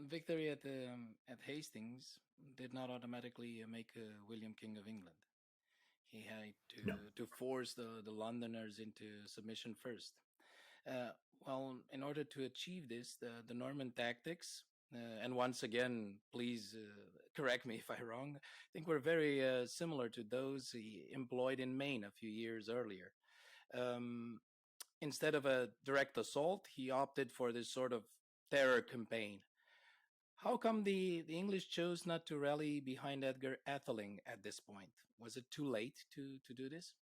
victory at Hastings did not automatically make William King of England. He had No. to force the Londoners into submission first. Uh, well, in order to achieve this, the Norman tactics, and once again, please correct me if I'm wrong, I think were very similar to those he employed in Maine a few years earlier. Um, Instead of a direct assault, he opted for this sort of terror campaign. How come the English chose not to rally behind Edgar Atheling at this point? Was it too late to do this?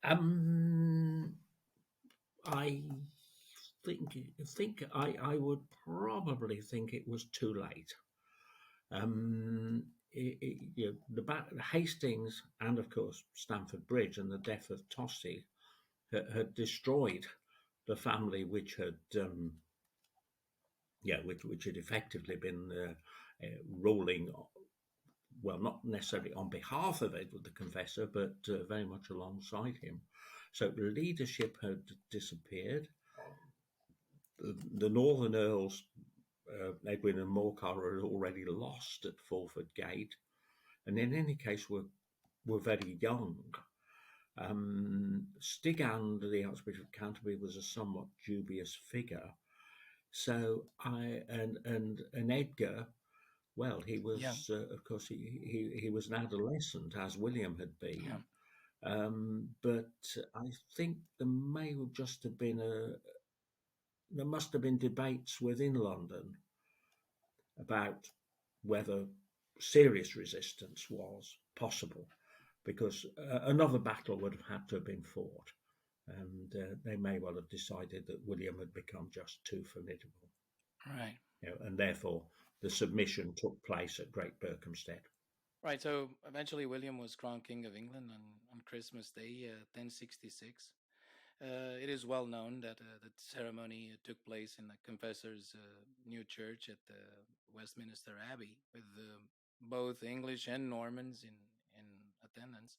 Um, I I would probably think it was too late. You know, Hastings and of course Stamford Bridge and the death of Tossy had destroyed the family which had which had effectively been ruling, well, not necessarily on behalf of Edward the Confessor, but very much alongside him. So leadership had disappeared. The Northern Earls, Edwin and Morcar, had already lost at Fulford Gate, and in any case were very young. Stigand, the Archbishop of Canterbury, was a somewhat dubious figure. So and Edgar, well, he Yeah, was of course he was an adolescent as William had yeah, been, but I think there must have been debates within London about whether serious resistance was possible, because another battle would have had to have been fought, and they may well have decided that William had become just too formidable, right. you know, and therefore the submission took place at Great Berkhamsted. Right, so eventually William was crowned King of England on Christmas Day, 1066. It is well known that the ceremony took place in the Confessor's new church at the Westminster Abbey, with both English and Normans in attendance.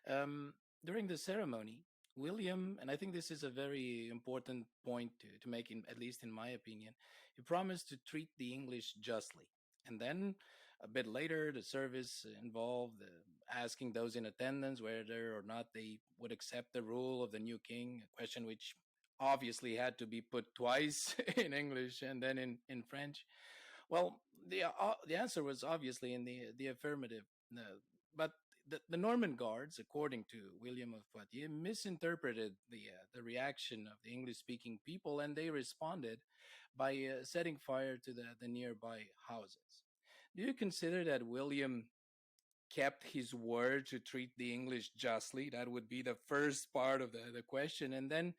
Um, During the ceremony, William, and I think this is a very important point to make, at least in my opinion, he promised to treat the English justly. And then a bit later, the service involved asking those in attendance whether or not they would accept the rule of the new king, a question which obviously had to be put twice in English and then in French. Well, the answer was obviously in the affirmative, but the Norman guards, according to William of Poitiers, misinterpreted the reaction of the English speaking people, and they responded by setting fire to the nearby houses. Do you consider that William kept his word to treat the English justly? That would be the first part of the question. And then,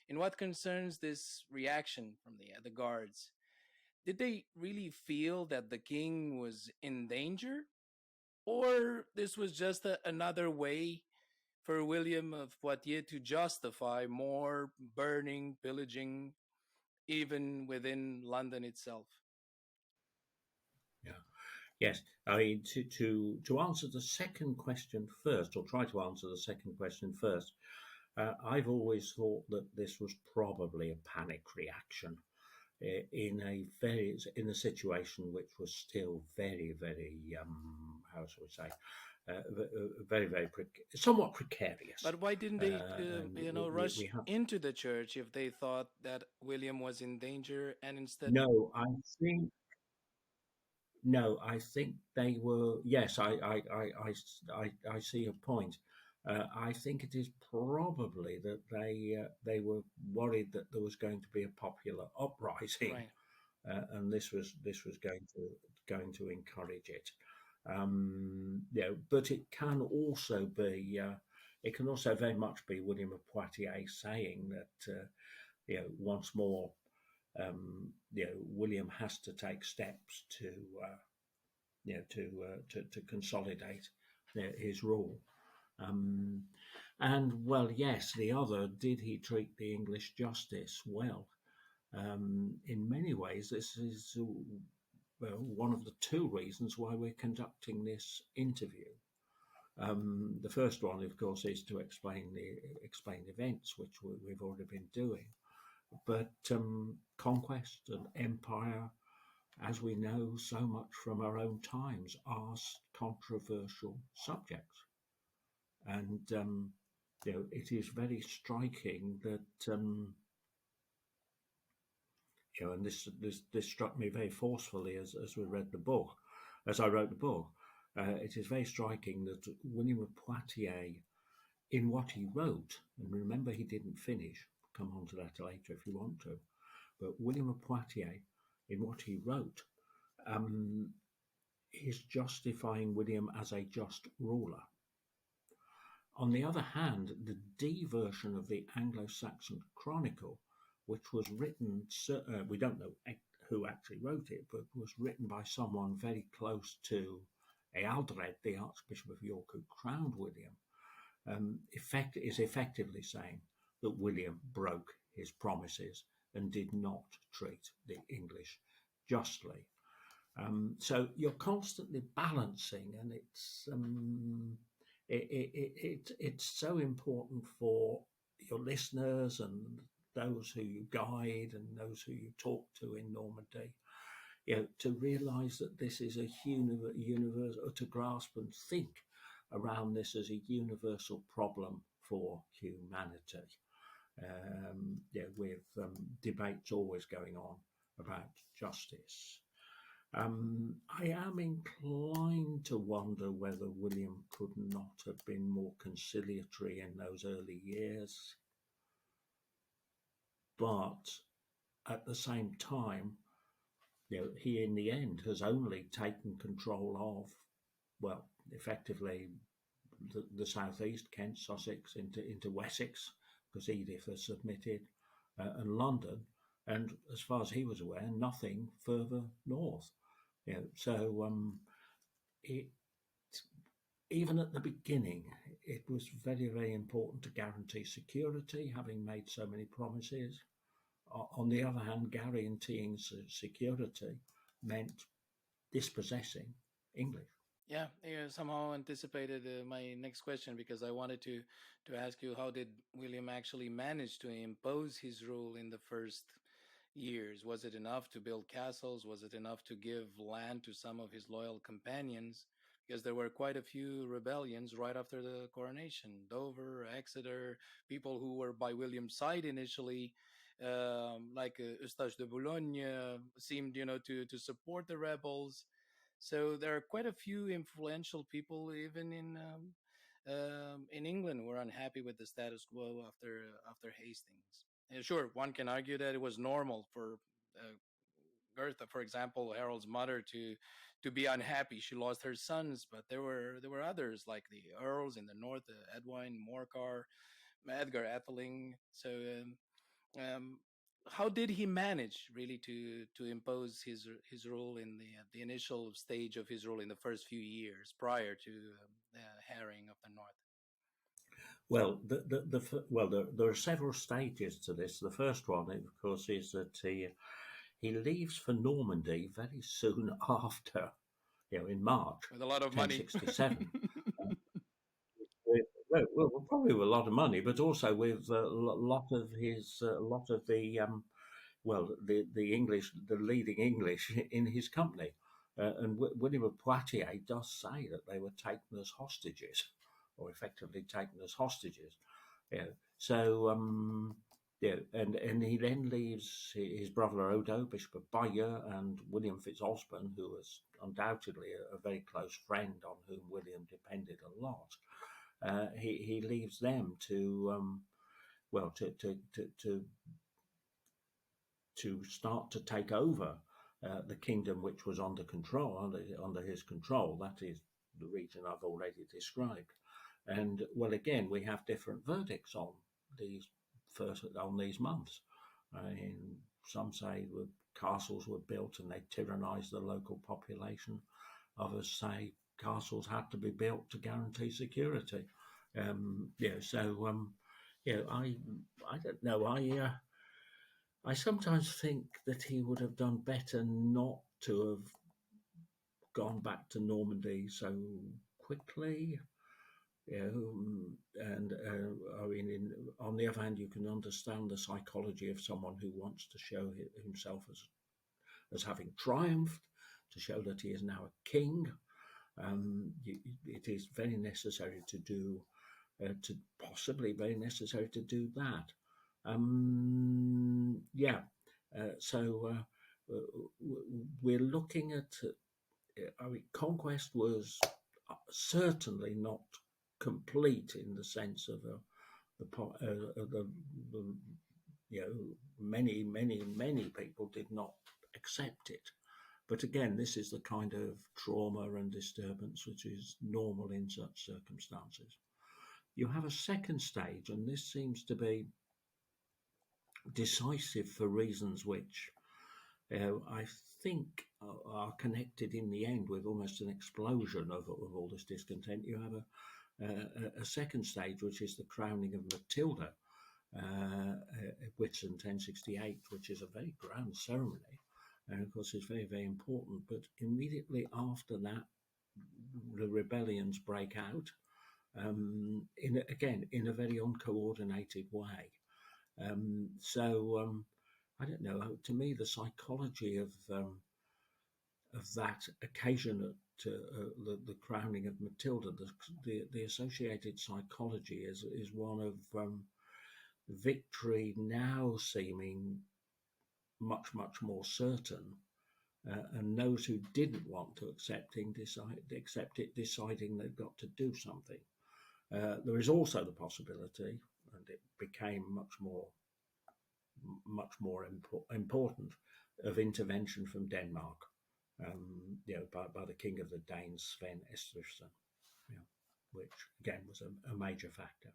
in what concerns this reaction from the guards, did they really feel that the king was in danger? Or this was just another way for William of Poitiers to justify more burning, pillaging, even within London itself? Yeah. Yes, I mean to answer the second question first, or try to answer the second question first. I've always thought that this was probably a panic reaction in a situation which was still very how shall we say somewhat precarious. But why didn't they, And rush we have into the church if they thought that William was in danger and instead? no, I think No, I think they were. Yes, I see your point. I think it is probably that they were worried that there was going to be a popular uprising, Right. and this was going to encourage it. But it can also very much be William of Poitiers saying that once more, William has to take steps to to consolidate his rule. Um, and well, yes, the other, did he treat the English justice well? In many ways, this is well, one of the two reasons why we're conducting this interview. The first one, of course, is to explain events, which we've already been doing. But conquest and empire, as we know so much from our own times, are controversial subjects. And it is very striking that and this struck me very forcefully as we read the book, as I wrote the book. It is very striking that William of Poitiers, in what he wrote, and remember he didn't finish. Come on to that later if you want to. But William of Poitiers, in what he wrote, is justifying William as a just ruler. On the other hand, the D version of the Anglo-Saxon Chronicle, which was written, we don't know who actually wrote it, but was written by someone very close to Ealdred, the Archbishop of York, who crowned William, is effectively saying that William broke his promises and did not treat the English justly. So you're constantly balancing, and it's so important for your listeners and those who you guide and those who you talk to in Normandy, to realise that this is a universal, to grasp and think around this as a universal problem for humanity. With debates always going on about justice. I am inclined to wonder whether William could not have been more conciliatory in those early years. But at the same time, he in the end has only taken control of, well, effectively the southeast, Kent, Sussex, into Wessex, because Edith has submitted, and London, and as far as he was aware, nothing further north. So even at the beginning, it was very, very important to guarantee security, having made so many promises. On the other hand, guaranteeing security meant dispossessing English. Yeah, you somehow anticipated my next question, because I wanted to ask you, how did William actually manage to impose his rule in the first years? Was it enough to build castles? Was it enough to give land to some of his loyal companions? Because there were quite a few rebellions right after the coronation. Dover, Exeter, people who were by William's side initially, like Eustache de Boulogne, seemed, to support the rebels. So there are quite a few influential people, even in England, who were unhappy with the status quo after Hastings. And sure, one can argue that it was normal for Gertha, for example, Harold's mother, to be unhappy. She lost her sons, but there were others like the earls in the north, Edwin, Morcar, Edgar Atheling. So um, how did he manage really to impose his rule in the initial stage of his rule in the first few years prior to the harrying of the north? Well, there are several stages to this. The first one, of course, is that he leaves for Normandy very soon after, in March With a lot of money. 1067. Well, probably with a lot of money, but also with a lot of the the English, the leading English in his company. And William of Poitiers does say that they were taken as hostages, or effectively taken as hostages. So and he then leaves his brother Odo, Bishop of Bayeux, and William Fitzosborne, who was undoubtedly a very close friend on whom William depended a lot. He leaves them to to start to take over the kingdom which was under his control. That is the region I've already described. And well, again, we have different verdicts on these months. Some say the castles were built and they tyrannised the local population. others say castles had to be built to guarantee security. I don't know. I sometimes think that he would have done better not to have gone back to Normandy so quickly. And I mean, on the other hand, you can understand the psychology of someone who wants to show himself as having triumphed, to show that he is now a king. It is very necessary to do, possibly very necessary to do that. Yeah. So we're looking at. I mean, Conquest was certainly not complete in the sense of the many people did not accept it. But again, this is the kind of trauma and disturbance which is normal in such circumstances. You have a second stage, and this seems to be decisive for reasons which I think are connected in the end with almost an explosion of all this discontent. You have a second stage, which is the crowning of Matilda at Whitsun 1068, which is a very grand ceremony. And of course, it's very, very important. But immediately after that, the rebellions break out, in a very uncoordinated way. I don't know. To me, the psychology of that occasion at the crowning of Matilda, the associated psychology is one of victory now seeming much more certain, and those who didn't want to accept it deciding they've got to do something. There is also the possibility, and it became much more important, of intervention from Denmark, by the king of the Danes, Sven Estridsson, which again was a major factor.